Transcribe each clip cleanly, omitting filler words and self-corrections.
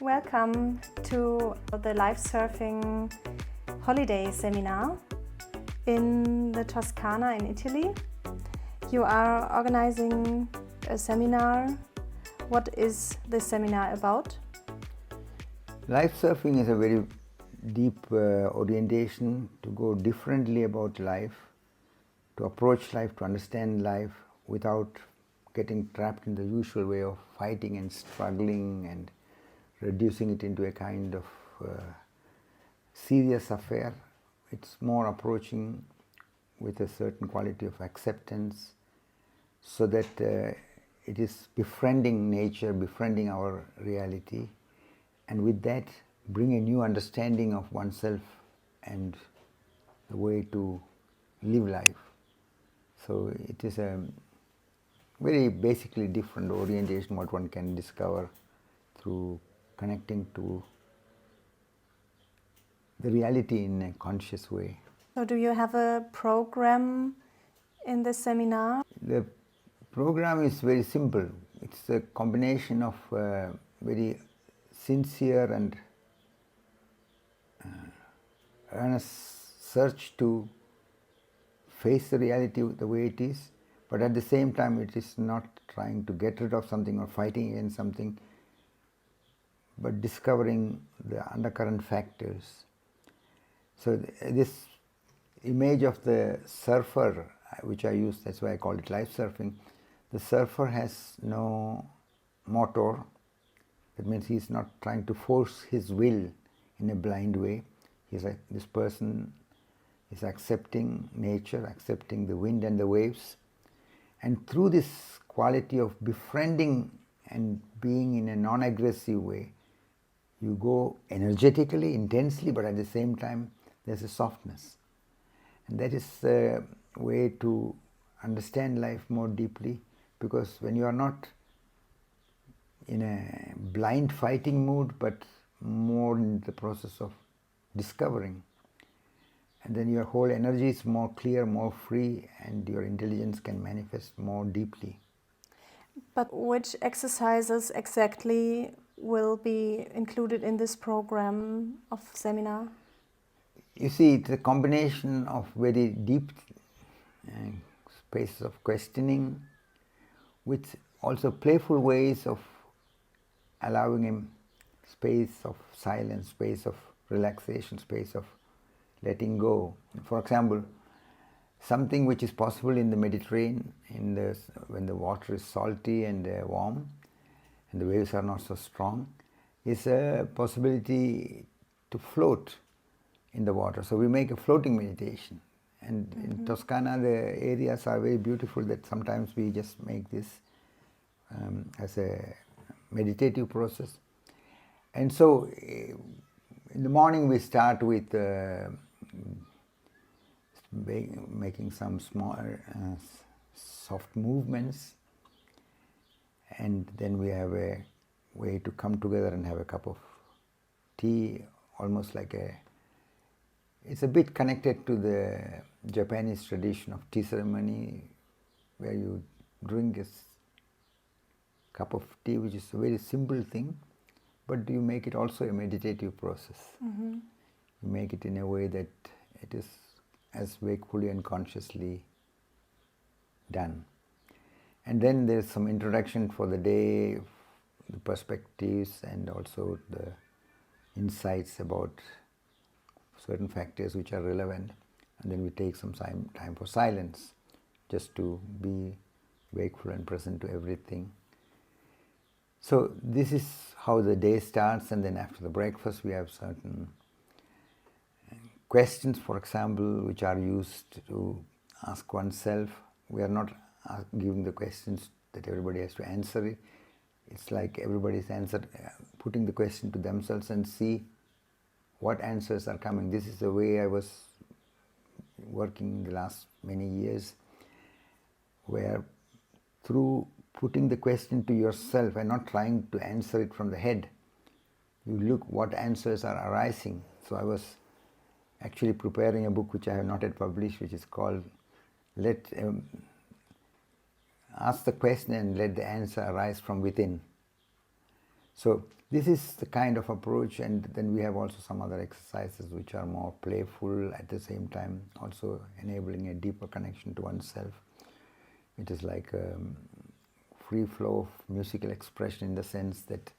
Welcome to the Life Surfing Holiday Seminar in the Toscana in Italy. You are organizing a seminar. What is this seminar about? Life surfing is a very deep orientation to go differently about life, to approach life, to understand life without getting trapped in the usual way of fighting and struggling and reducing it into a kind of serious affair. It's more approaching with a certain quality of acceptance, so that it is befriending nature, befriending our reality, and with that bring a new understanding of oneself and the way to live life. So it is a very basically different orientation what one can discover through connecting to the reality in a conscious way. So do you have a program in this seminar? The program is very simple. It's a combination of very sincere and earnest search to face the reality the way it is, but at the same time it is not trying to get rid of something or fighting against something, but discovering the undercurrent factors. So this image of the surfer, which I use, that's why I call it life surfing. The surfer has no motor. That means he's not trying to force his will in a blind way. This person is accepting nature, accepting the wind and the waves, and through this quality of befriending and being in a non-aggressive way, you go energetically, intensely, but at the same time there's a softness. And that is a way to understand life more deeply, because when you are not in a blind fighting mood, but more in the process of discovering, and then your whole energy is more clear, more free, and your intelligence can manifest more deeply. But which exercises exactly will be included in this program of seminar? You see, it's a combination of very deep spaces of questioning, with also playful ways of allowing him space of silence, space of relaxation, space of letting go. For example, something which is possible in the Mediterranean, when the water is salty and warm and the waves are not so strong, is a possibility to float in the water. So we make a floating meditation. And in Toscana, the areas are very beautiful that sometimes we just make this as a meditative process. And so in the morning we start with making some small soft movements, and then we have a way to come together and have a cup of tea, almost like it's a bit connected to the Japanese tradition of tea ceremony, where you drink a cup of tea, which is a very simple thing, but you make it also a meditative process. You make it in a way that it is as wakefully and consciously done. And then there's some introduction for the day, the perspectives, and also the insights about certain factors which are relevant. And then we take some time for silence, just to be wakeful and present to everything. So this is how the day starts, and then after the breakfast we have certain questions, for example, which are used to ask oneself. We are not giving the questions that everybody has to answer it. It's like everybody's putting the question to themselves and see what answers are coming. This is the way I was working the last many years, where through putting the question to yourself and not trying to answer it from the head, you look what answers are arising. So I was actually preparing a book which I have not yet published, which is called Ask the Question and Let the Answer Arise from Within. So this is the kind of approach, and then we have also some other exercises which are more playful, at the same time also enabling a deeper connection to oneself. It is like a free flow of musical expression, in the sense that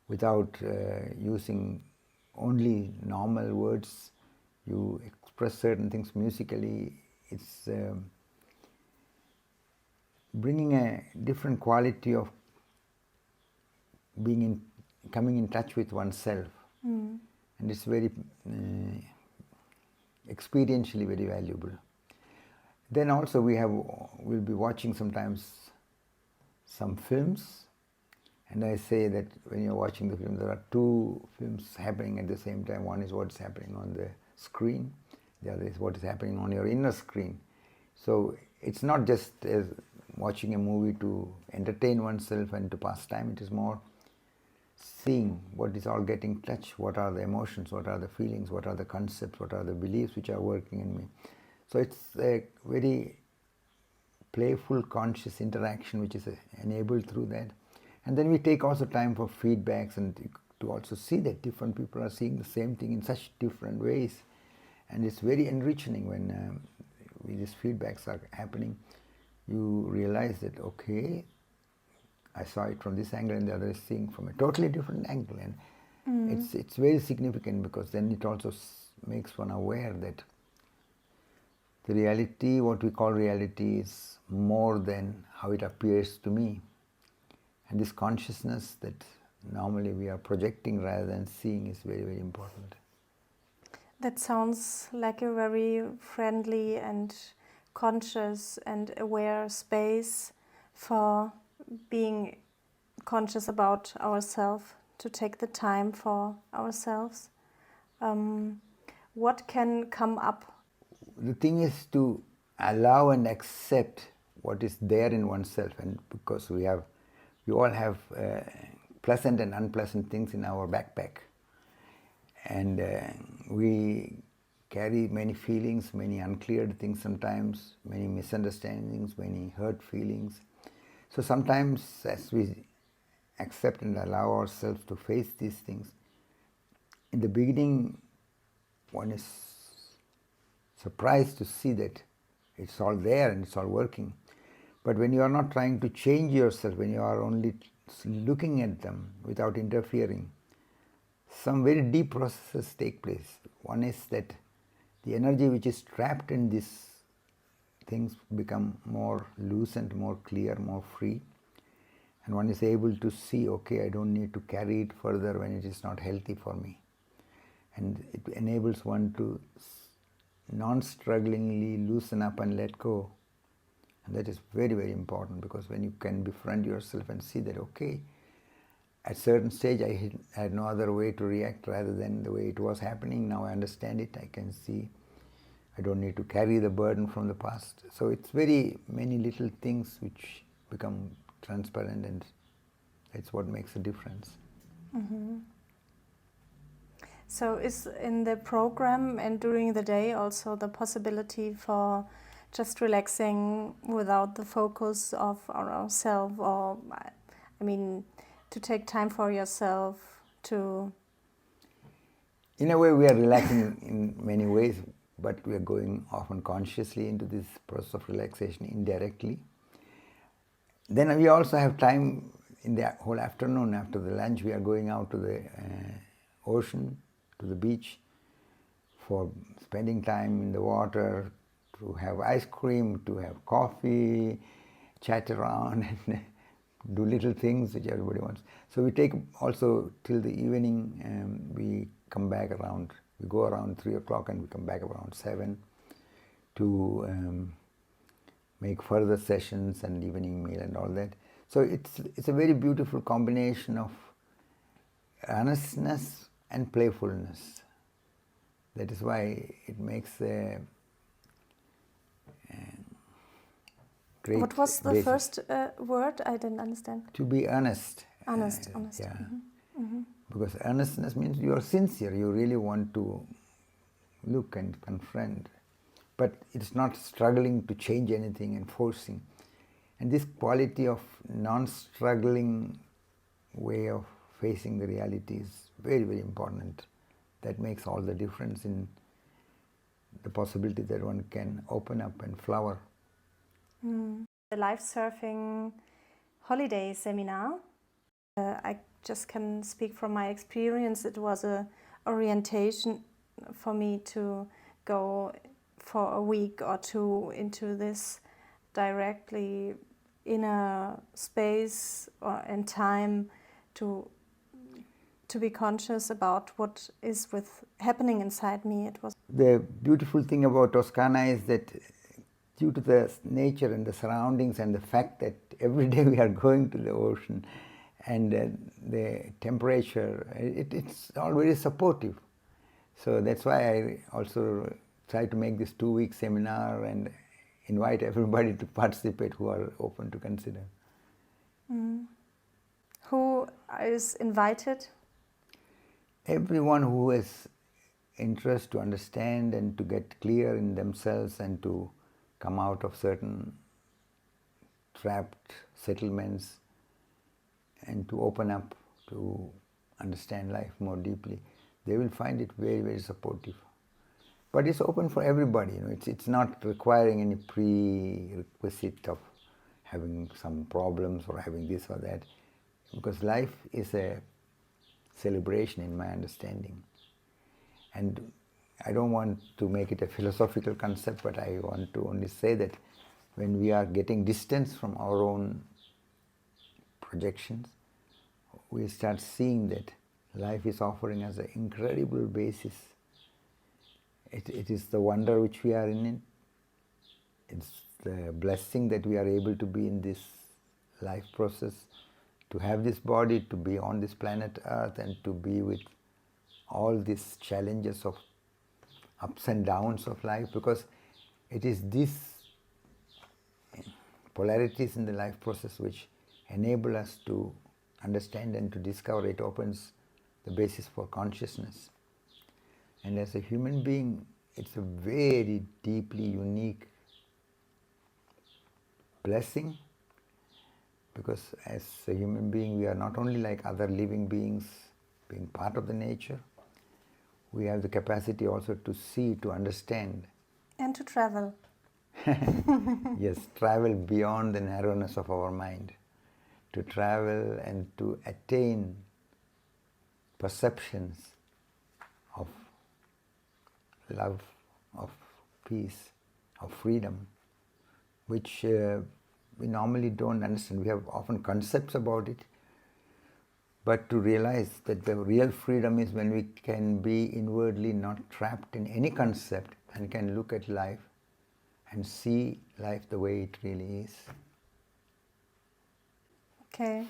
without using only normal words, you express certain things musically. It's bringing a different quality of coming in touch with oneself, and it's very experientially very valuable. Then also we'll be watching sometimes some films, and I say that when you're watching the film, there are two films happening at the same time. One is what's happening on the screen, the other is what is happening on your inner screen. So it's not just as watching a movie to entertain oneself and to pass time, it is more seeing what is all getting touched, what are the emotions, what are the feelings, what are the concepts, what are the beliefs which are working in me. So it's a very playful, conscious interaction which is enabled through that. And then we take also time for feedbacks, and to also see that different people are seeing the same thing in such different ways. And it's very enriching when these feedbacks are happening. You realize that, okay, I saw it from this angle and the other is seeing from a totally different angle, and it's very significant, because then it also makes one aware that the reality, what we call reality, is more than how it appears to me. And this consciousness that normally we are projecting rather than seeing is very, very important. That sounds like a very friendly and conscious and aware space for being conscious about ourselves, to take the time for ourselves. What can come up? The thing is to allow and accept what is there in oneself, and because we all have pleasant and unpleasant things in our backpack, and we carry many feelings, many uncleared things sometimes, many misunderstandings, many hurt feelings. So sometimes as we accept and allow ourselves to face these things, in the beginning one is surprised to see that it's all there and it's all working. But when you are not trying to change yourself, when you are only looking at them without interfering, some very deep processes take place. One is that the energy which is trapped in these things become more loosened, more clear, more free. And one is able to see, okay, I don't need to carry it further when it is not healthy for me. And it enables one to non-strugglingly loosen up and let go. And that is very, very important, because when you can befriend yourself and see that, okay, at a certain stage I had no other way to react rather than the way it was happening. Now I understand it, I can see I don't need to carry the burden from the past. So it's very many little things which become transparent, and that's what makes a difference. Mm-hmm. So is in the program and during the day also the possibility for just relaxing without the focus of ourselves, or I mean, to take time for yourself to... In a way we are relaxing in many ways, but we are going often consciously into this process of relaxation indirectly. Then we also have time in the whole afternoon. After the lunch we are going out to the ocean, to the beach, for spending time in the water, to have ice cream, to have coffee, chat around and do little things which everybody wants. So we take also till the evening, we come back around, we go around 3 o'clock and we come back around 7 to make further sessions and evening meal and all that. So it's a very beautiful combination of earnestness and playfulness. That is why it makes a great... What was the first word? I didn't understand. To be earnest. Honest. Yeah. Mm-hmm. Mm-hmm. Because earnestness means you are sincere, you really want to look and confront. But it's not struggling to change anything and forcing. And this quality of non-struggling way of facing the reality is very, very important. That makes all the difference in the possibility that one can open up and flower. The life surfing holiday seminar, I just can speak from my experience. It was a orientation for me to go for a week or two into this directly in a space or in time to be conscious about what is happening inside me. It was the beautiful thing about Toscana is that due to the nature and the surroundings and the fact that every day we are going to the ocean and the temperature, it's all very supportive. So that's why I also try to make this 2-week seminar and invite everybody to participate who are open to consider. Who is invited? Everyone who has interest to understand and to get clear in themselves and to come out of certain trapped settlements and to open up to understand life more deeply, they will find it very, very supportive. But it's open for everybody. It's not requiring any prerequisite of having some problems or having this or that, because life is a celebration in my understanding. And I don't want to make it a philosophical concept, but I want to only say that when we are getting distance from our own projections, we start seeing that life is offering us an incredible basis. It is the wonder which we are in it. It's the blessing that we are able to be in this life process, to have this body, to be on this planet Earth, and to be with all these challenges of ups and downs of life, because it is these polarities in the life process which enable us to understand and to discover. It opens the basis for consciousness. And as a human being, it's a very deeply unique blessing, because as a human being, we are not only like other living beings being part of the nature, we have the capacity also to see, to understand. And to travel. Yes, travel beyond the narrowness of our mind. To travel and to attain perceptions of love, of peace, of freedom, which we normally don't understand. We have often concepts about it, but to realize that the real freedom is when we can be inwardly not trapped in any concept and can look at life and see life the way it really is. Okay,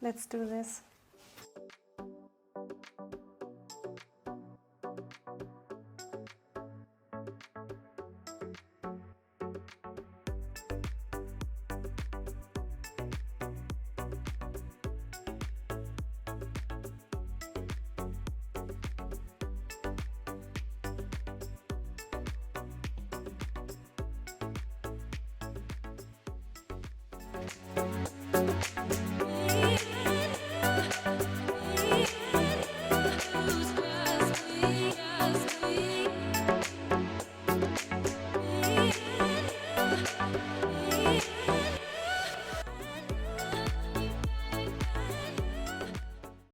let's do this.